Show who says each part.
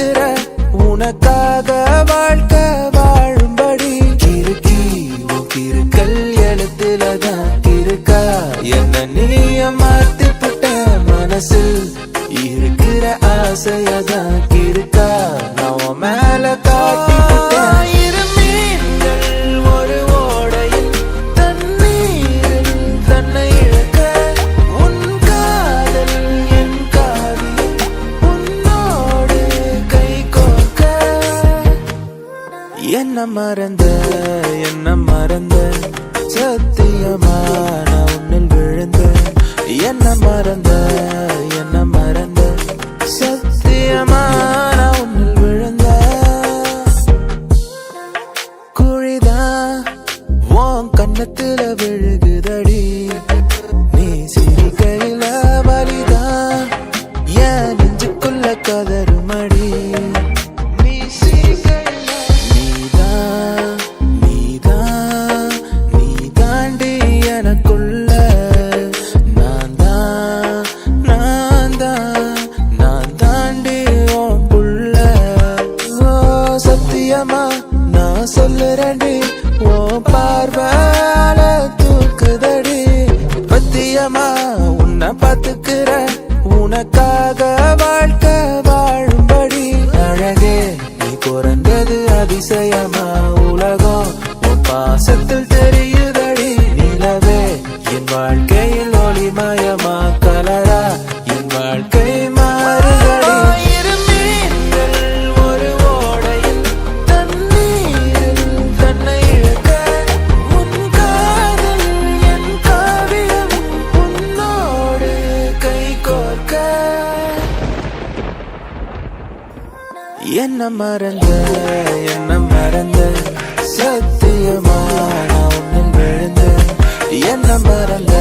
Speaker 1: பாத்துக்கிற உனக்காக வாழ்க்கை வாழும்படி கிறுக்கி கிறுக்கல் எழுத்துலதான் இருக்கா என்ன நீய மாத்தி புட்ட மனசில் இருக்கிற ஆசையதான் இருக்கா நான் மேல காட்டி இரு மீன்கள் ஒரு ஓடையில் தண்ணீரில் தன்னை இழக்க உன் காதல் என் காவியம் உன்னோடு கை கோர்க்க என்ன மறந்த சத்தியமா நான் உன்னில் விழுந்த என்ன மறந்த சத்தியமா நான் உன்னில் விழுந்த குழிதான் உன் கண்ணத்துல விழுகுதடி நீ சிரிக்கையில வலிதான் என் நெஞ்சுக்குள்ள கதறுமடி நீ சிரிக்கையில நீ தாண்டி எனக்குள்ள நான் சொல்லுறேன்டி ஓ பார்வால தூக்குதடி பத்தியமா உன்னை பாத்துக்கிற உனக்காக வாழ்க்கை வாழும்படி அழகே நீ பிறந்தது அதிசயமா உலகம் உன் பாசத்தில் தெரியுதடி நிலவே என் வாழ்க்கையில் ஒளிமயமா கலரா என் வாழ்க்கை மாறுதடி என்ன மறந்த சத்தியமா நான் உன்னில் விழுந்த என்ன மறந்த